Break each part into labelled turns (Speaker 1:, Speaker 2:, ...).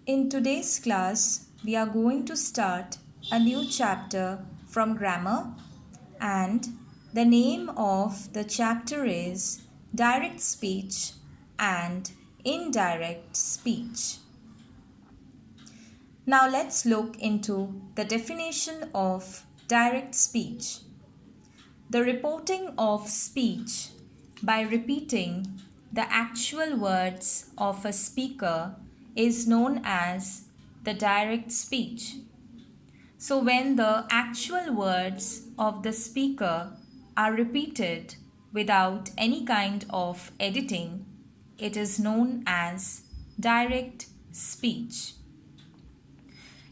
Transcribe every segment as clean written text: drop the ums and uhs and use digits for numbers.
Speaker 1: In today's class, we are going to start a new chapter from grammar, and the name of the chapter is Direct Speech and Indirect Speech. Now let's look into the definition of direct speech. The reporting of speech by repeating the actual words of a speaker is known as the direct speech. So when the actual words of the speaker are repeated without any kind of editing, it is known as direct speech.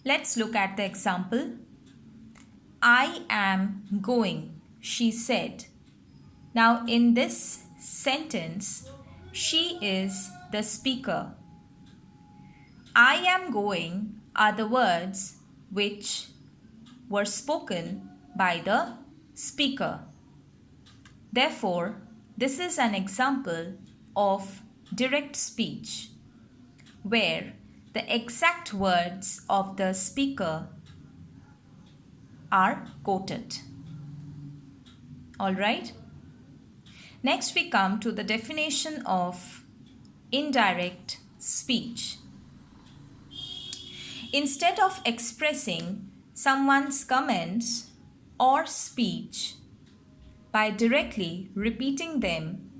Speaker 1: Let's look at the example. I am going, she said. Now in this sentence, she is the speaker. I am going are the words which were spoken by the speaker. Therefore, this is an example of direct speech where the exact words of the speaker are quoted. Alright? Next we come to the definition of indirect speech. Instead of expressing someone's comments or speech by directly repeating them,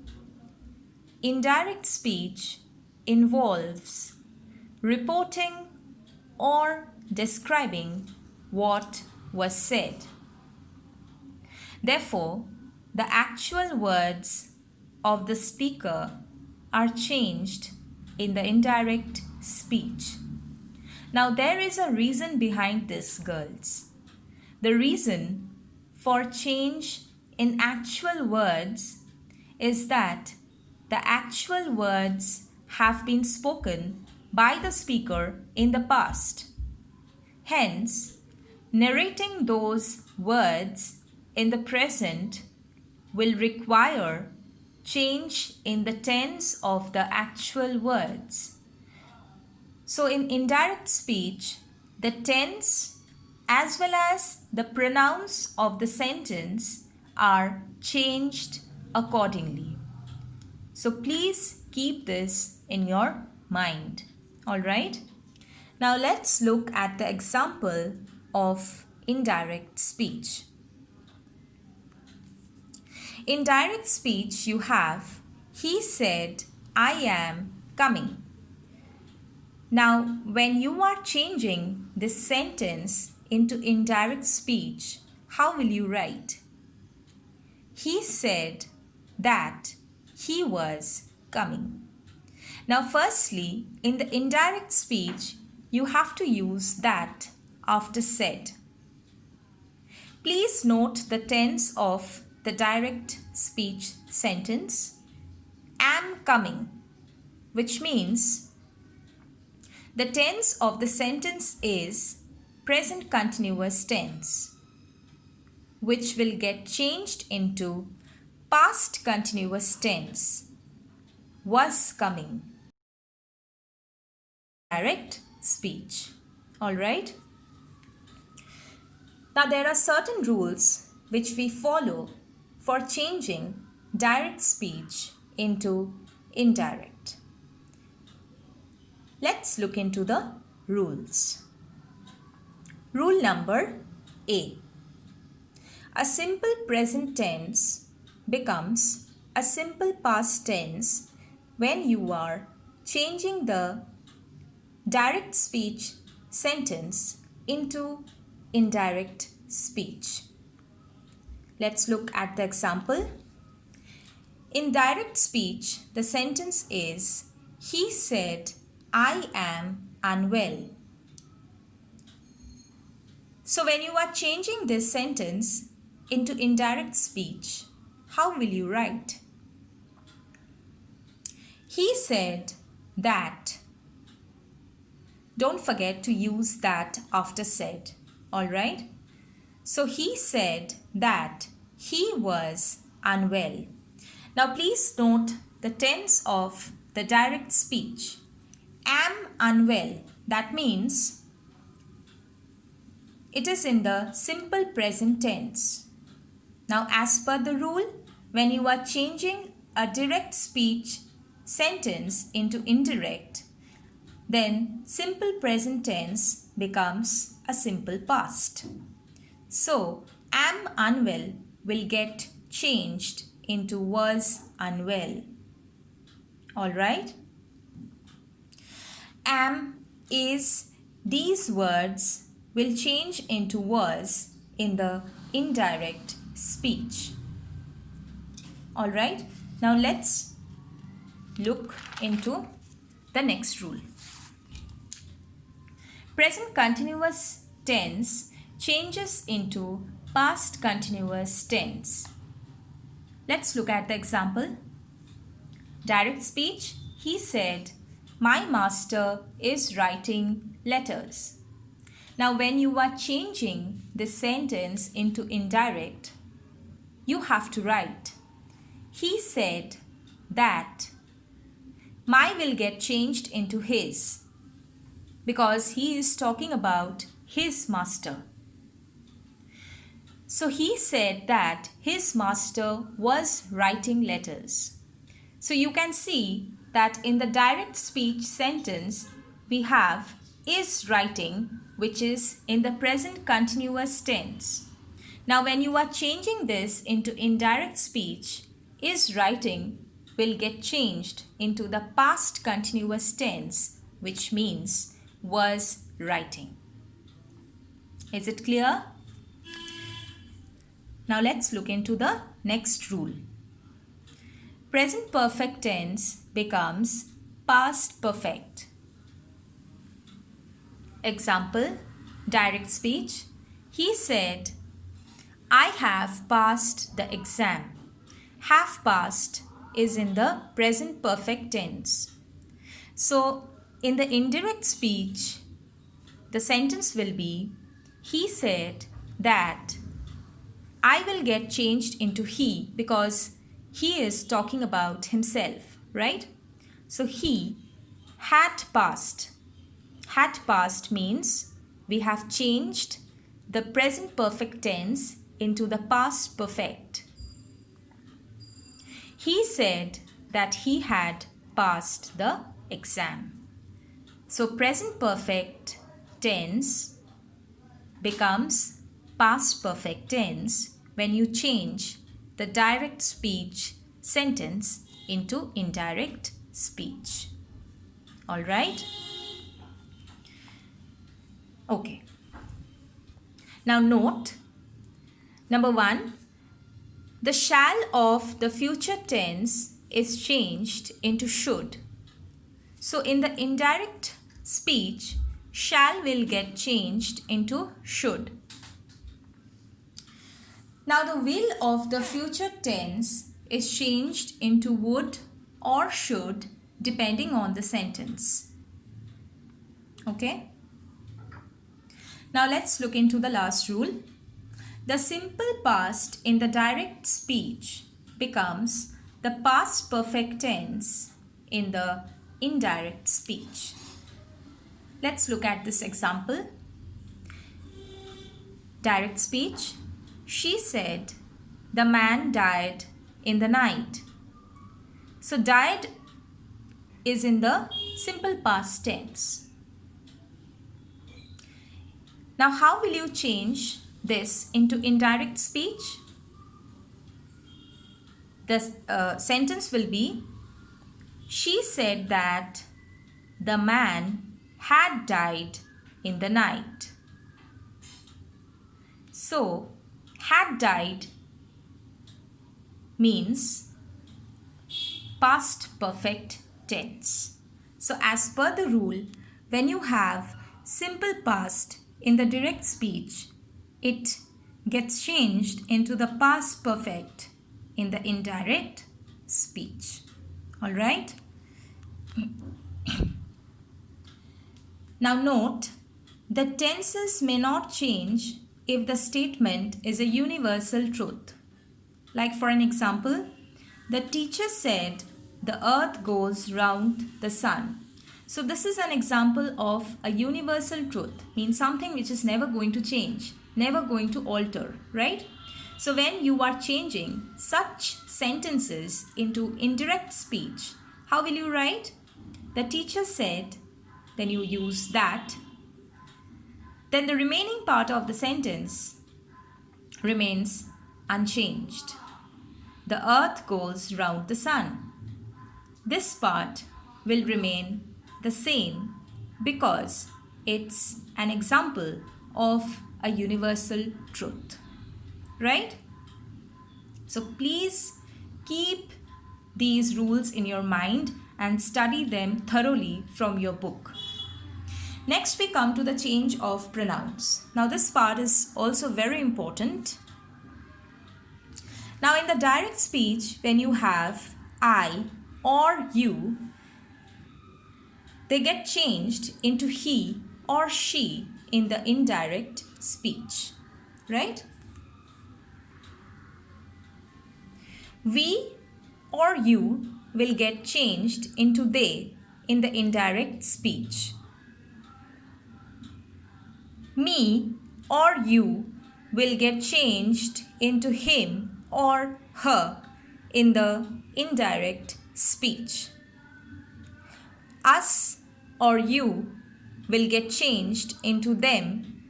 Speaker 1: indirect speech involves reporting or describing what was said. Therefore, the actual words of the speaker are changed in the indirect speech. Now, there is a reason behind this, girls. The reason for change in actual words is that the actual words have been spoken by the speaker in the past. Hence, narrating those words in the present will require change in the tense of the actual words. So in indirect speech, the tense as well as the pronouns of the sentence are changed accordingly. So please keep this in your mind. Alright? Now let's look at the example of indirect speech. In direct speech, you have, he said, I am coming. Now, when you are changing this sentence into indirect speech, how will you write? He said that he was coming. Now, firstly, in the indirect speech, you have to use that after said. Please note the tense of the direct speech sentence, am coming, which means the tense of the sentence is present continuous tense, which will get changed into past continuous tense, was coming. Direct speech. Alright? Now there are certain rules which we follow for changing direct speech into indirect. Let's look into the rules. Rule number A. A simple present tense becomes a simple past tense when you are changing the direct speech sentence into indirect speech. Let's look at the example. In direct speech, the sentence is, he said, I am unwell. So when you are changing this sentence into indirect speech, how will you write? He said that. Don't forget to use that after said. Alright? So he said that he was unwell. Now please note the tense of the direct speech. Am unwell That means it is in the simple present tense. Now, as per the rule, when you are changing a direct speech sentence into indirect, then simple present tense becomes a simple past. So, am unwell will get changed into was unwell. Alright? Am, is, these words will change into was in the indirect speech. Alright? Now let's look into the next rule. Present continuous tense changes into past continuous tense. Let's look at the example. Direct speech, he said, my master is writing letters. Now when you are changing this sentence into indirect, you have to write, he said that. My will get changed into his because he is talking about his master. So he said that his master was writing letters. So you can see that in the direct speech sentence we have is writing, which is in the present continuous tense. Now when you are changing this into indirect speech, is writing will get changed into the past continuous tense, which means was writing. Is it clear? Now let's look into the next rule. Present perfect tense becomes past perfect. Example, direct speech. He said, I have passed the exam. Have passed is in the present perfect tense. So, in the indirect speech, the sentence will be, he said that. I will get changed into he because he is talking about himself, right? So, he had passed. Had passed means we have changed the present perfect tense into the past perfect. He said that he had passed the exam. So present perfect tense becomes past perfect tense when you change the direct speech sentence into indirect speech. All right? Okay. Now note, number 1, the shall of the future tense is changed into should. So in the indirect speech, shall will get changed into should. Now the will of the future tense is changed into would or should depending on the sentence. Okay? Now let's look into the last rule. The simple past in the direct speech becomes the past perfect tense in the indirect speech. Let's look at this example. Direct speech. She said, the man died in the night. So died is in the simple past tense. Now how will you change this into indirect speech? The sentence will be, she said that the man had died in the night. So, had died means past perfect tense. So, as per the rule, when you have simple past in the direct speech, it gets changed into the past perfect in the indirect speech. All right? Now note, the tenses may not change if the statement is a universal truth. Like for an example, the teacher said the earth goes round the sun. So this is an example of a universal truth, means something which is never going to change, never going to alter, right? So when you are changing such sentences into indirect speech, how will you write? The teacher said, then you use that. Then the remaining part of the sentence remains unchanged. The earth goes round the sun. This part will remain the same because it's an example of a universal truth, right? So please keep these rules in your mind and study them thoroughly from your book. Next, we come to the change of pronouns. Now, this part is also very important. Now, in the direct speech, when you have I or you, they get changed into he or she in the indirect speech, right? We or you will get changed into they in the indirect speech. Me or you will get changed into him or her in the indirect speech. Us or you will get changed into them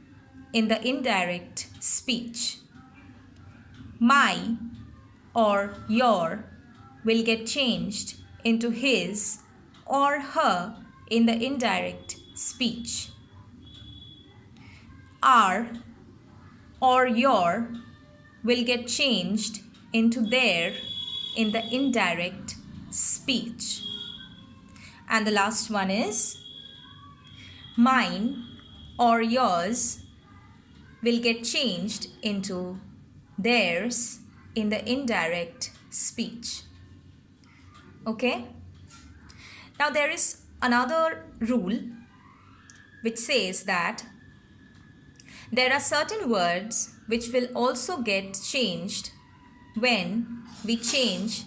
Speaker 1: in the indirect speech. My or your will get changed into his or her in the indirect speech. Our or your will get changed into their in the indirect speech. And the last one is mine or yours will get changed into theirs in the indirect speech. Okay? Now there is another rule which says that there are certain words which will also get changed when we change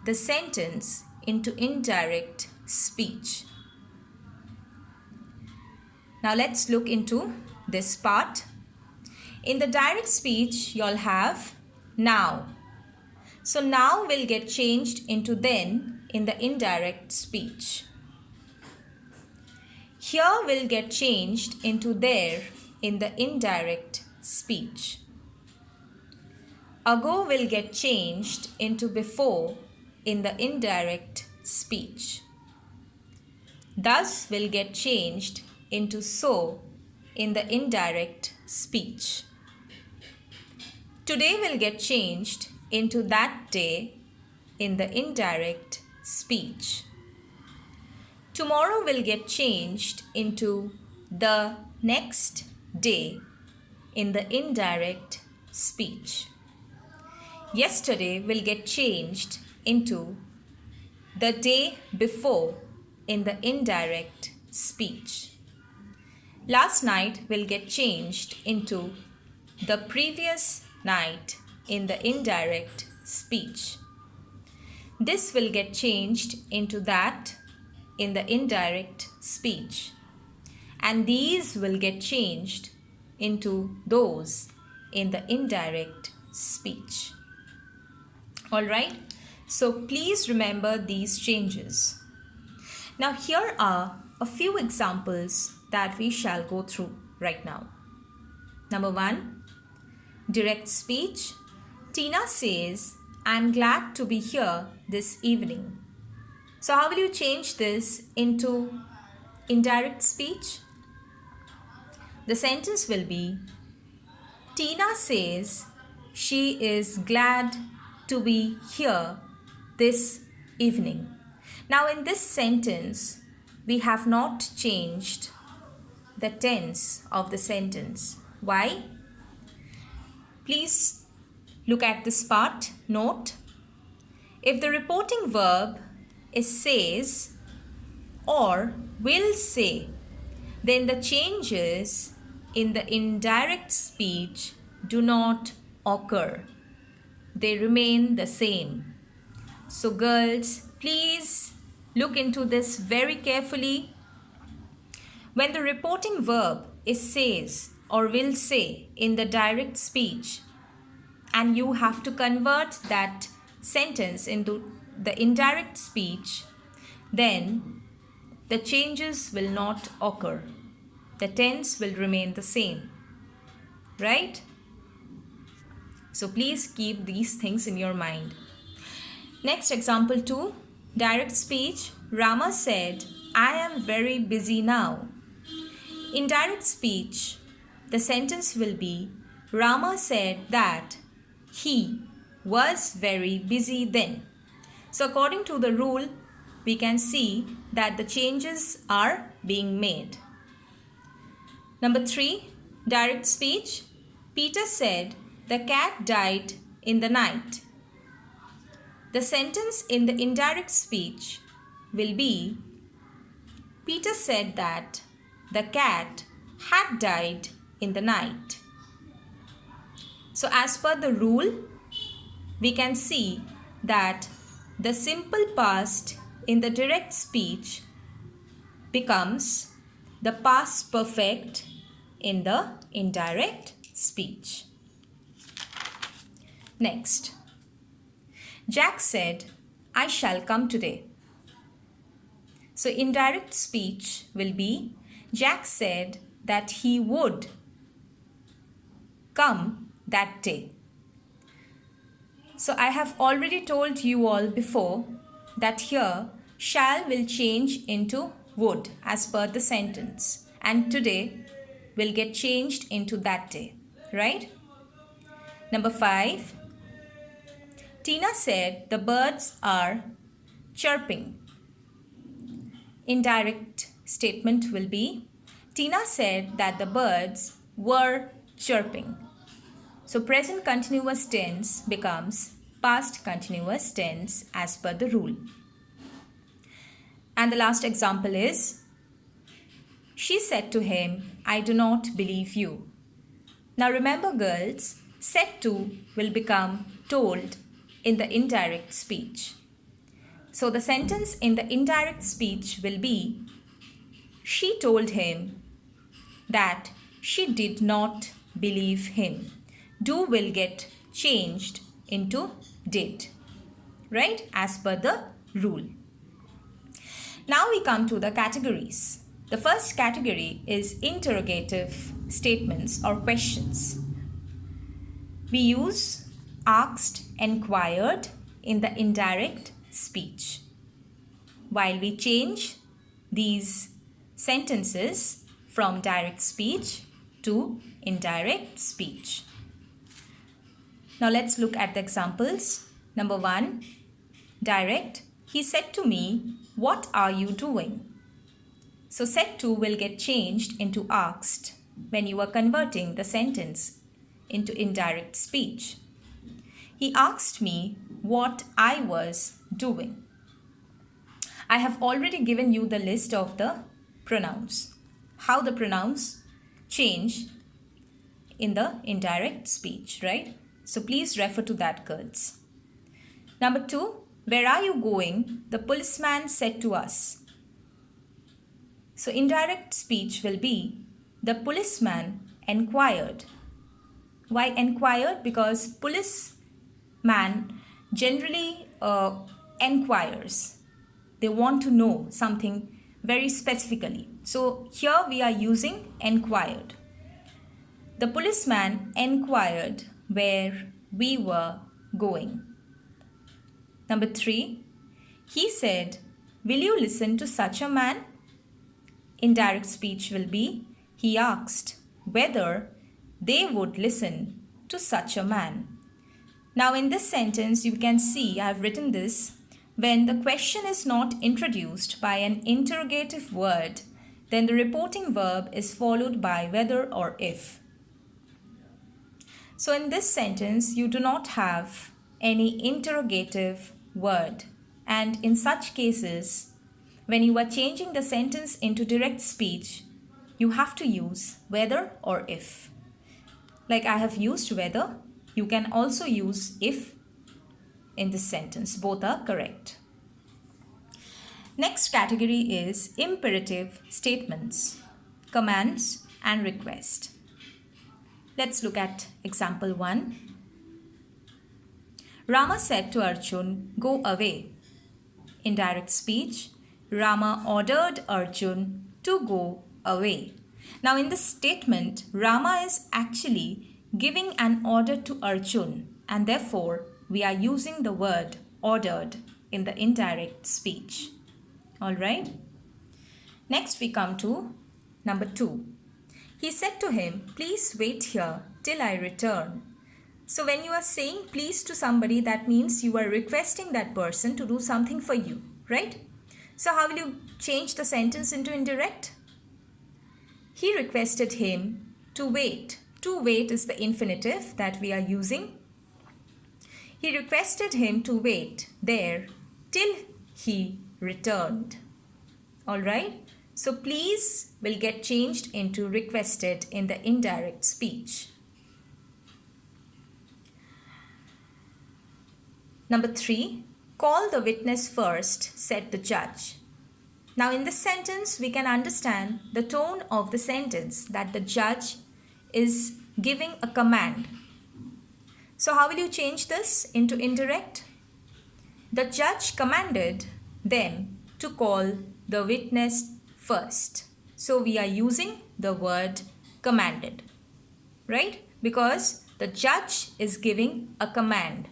Speaker 1: the sentence into indirect speech. Now let's look into this part. In the direct speech, you'll have now. So now will get changed into then in the indirect speech. Here will get changed into there in the indirect speech. Ago will get changed into before in the indirect speech. Thus will get changed into so in the indirect speech. Today will get changed into that day in the indirect speech. Tomorrow will get changed into the next day in the indirect speech. Yesterday will get changed into the day before in the indirect speech. Last night will get changed into the previous night in the indirect speech. This will get changed into that in the indirect speech. And these will get changed into those in the indirect speech. Alright, so please remember these changes. Now here are a few examples that we shall go through right now. Number 1, direct speech. Tina says, I'm glad to be here this evening. So how will you change this into indirect speech? The sentence will be, Tina says she is glad to be here this evening. Now in this sentence, we have not changed the tense of the sentence. Why? Please look at this part, note. If the reporting verb is says or will say, then the changes in the indirect speech do not occur. They remain the same. So girls, please Look into this very carefully. When the reporting verb is says or will say in the direct speech, and you have to convert that sentence into the indirect speech, then the changes will not occur. The tense will remain the same, right? So please keep these things in your mind. Next, example 2, direct speech. Rama said, I am very busy now. In direct speech, the sentence will be, Rama said that he was very busy then. So according to the rule, we can see that the changes are being made. Number 3, direct speech. Peter said, the cat died in the night. The sentence in the indirect speech will be, Peter said that the cat had died in the night. So as per the rule, we can see that the simple past in the direct speech becomes the past perfect in the indirect speech. Next, Jack said, I shall come today. So indirect speech will be, Jack said that he would come that day. So I have already told you all before that here shall will change into would as per the sentence, and today will get changed into that day, right? Number 5, Tina said the birds are chirping. Indirect statement will be, Tina said that the birds were chirping. So present continuous tense becomes past continuous tense as per the rule. And the last example is, she said to him, I do not believe you. Now remember girls, said to will become told in the indirect speech. So the sentence in the indirect speech will be, she told him that she did not believe him. Do will get changed into did, right? As per the rule. Now we come to the categories. The first category is interrogative statements or questions. We use asked, enquired in the indirect speech, while we change these sentences from direct speech to indirect speech. Now let's look at the examples. Number 1, direct. He said to me, what are you doing? So said to will get changed into asked when you are converting the sentence into indirect speech. He asked me what I was doing. I have already given you the list of the pronouns, how the pronouns change in the indirect speech, right? So please refer to that, girls. Number 2, where are you going? The policeman said to us. So indirect speech will be, the policeman enquired. Why enquired? Because policeman generally enquires. They want to know something very specifically. So here we are using enquired. The policeman enquired where we were going. Number 3, he said, will you listen to such a man? Indirect speech will be, he asked whether they would listen to such a man. Now in this sentence you can see I have written this, when the question is not introduced by an interrogative word, then the reporting verb is followed by whether or if. So in this sentence you do not have any interrogative word, and in such cases when you are changing the sentence into direct speech, you have to use whether or if. Like I have used whether, you can also use if in this sentence. Both are correct. Next category is imperative statements, commands and request. Let's look at example 1. Rama said to Arjun, "Go away." Indirect speech, Rama ordered Arjun to go away. Now in this statement, Rama is actually giving an order to Arjun, and therefore we are using the word ordered in the indirect speech. Alright? Next we come to number 2. He said to him, "Please wait here till I return." So when you are saying please to somebody, that means you are requesting that person to do something for you, right? So how will you change the sentence into indirect? He requested him to wait. To wait is the infinitive that we are using. He requested him to wait there till he returned. Alright? So please will get changed into requested in the indirect speech. Number 3, call the witness first, said the judge. Now in this sentence, we can understand the tone of the sentence that the judge is giving a command. So how will you change this into indirect? The judge commanded them to call the witness first. So we are using the word commanded, right? Because the judge is giving a command.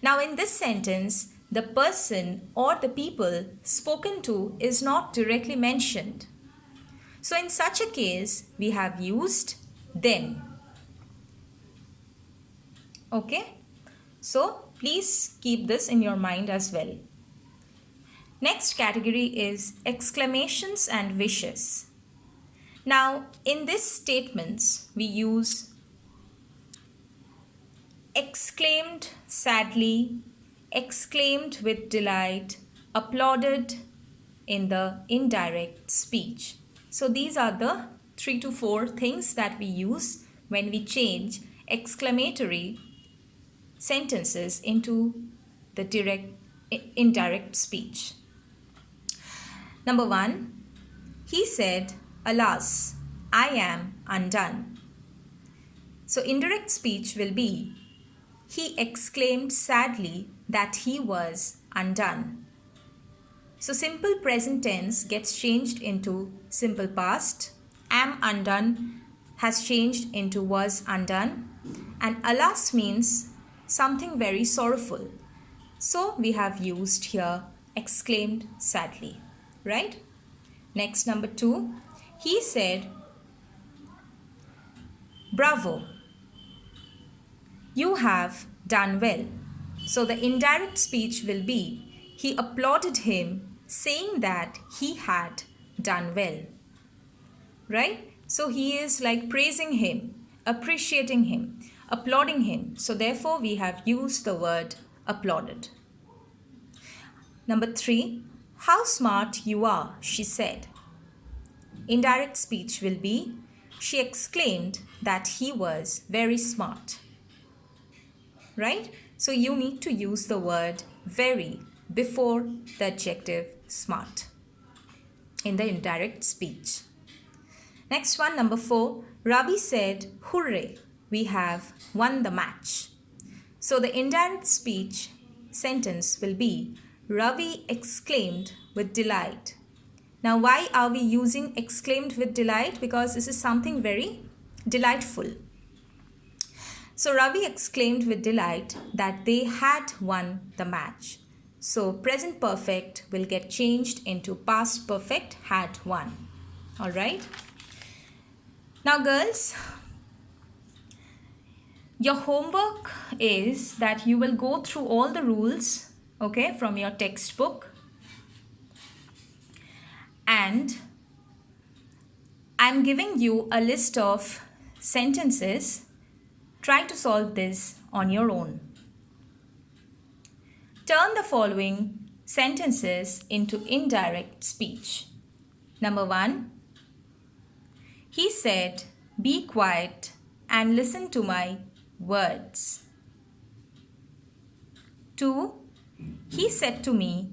Speaker 1: Now in this sentence, the person or the people spoken to is not directly mentioned. So in such a case, we have used them. Okay? So please keep this in your mind as well. Next category is exclamations and wishes. Now in these statements, we use exclaimed sadly, exclaimed with delight, applauded in the indirect speech. So these are the 3 to 4 things that we use when we change exclamatory sentences into the indirect speech. Number 1, he said, "Alas, I am undone." So indirect speech will be, he exclaimed sadly that he was undone. So simple present tense gets changed into simple past. Am undone has changed into was undone. And alas means something very sorrowful. So we have used here exclaimed sadly, right? Next, number 2, he said, "Bravo, you have done well." So the indirect speech will be, he applauded him saying that he had done well, right? So he is like praising him, appreciating him, applauding him. So therefore we have used the word applauded. Number 3, how smart you are, she said. Indirect speech will be, she exclaimed that he was very smart, right? So you need to use the word very before the adjective smart in the indirect speech. Next one, number 4, Ravi said, "Hooray, we have won the match." So the indirect speech sentence will be, Ravi exclaimed with delight. Now why are we using exclaimed with delight? Because this is something very delightful. So Ravi exclaimed with delight that they had won the match. So present perfect will get changed into past perfect, had won. Alright. Now girls, your homework is that you will go through all the rules, okay, from your textbook. And I'm giving you a list of sentences. Try to solve this on your own. Turn the following sentences into indirect speech. Number 1, he said, "Be quiet and listen to my words." 2, he said to me,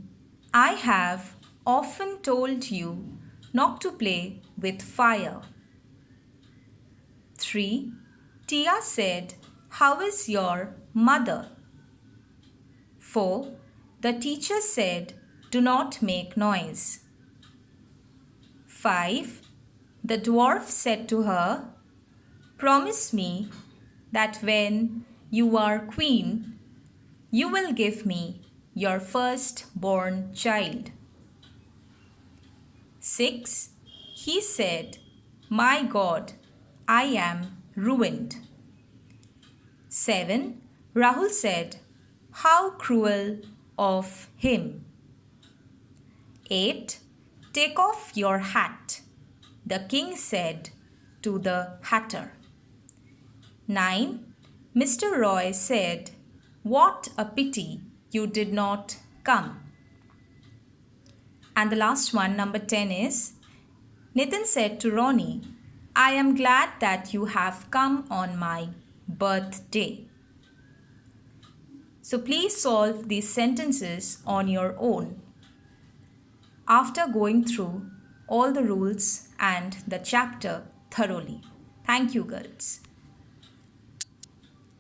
Speaker 1: "I have often told you not to play with fire. 3. Tia said, "How is your mother?" 4. The teacher said, "Do not make noise." 5. The dwarf said to her, "Promise me that when you are queen, you will give me your first-born child." 6. He said, "My God, I am ruined." 7. Rahul said, "How cruel of him." 8. Take off your hat, the king said to the hatter. 9. Mr. Roy said, "What a pity you did not come." And the last one, number 10 is, Nitin said to Ronnie, "I am glad that you have come on my birthday." So please solve these sentences on your own after going through all the rules and the chapter thoroughly. Thank you, girls.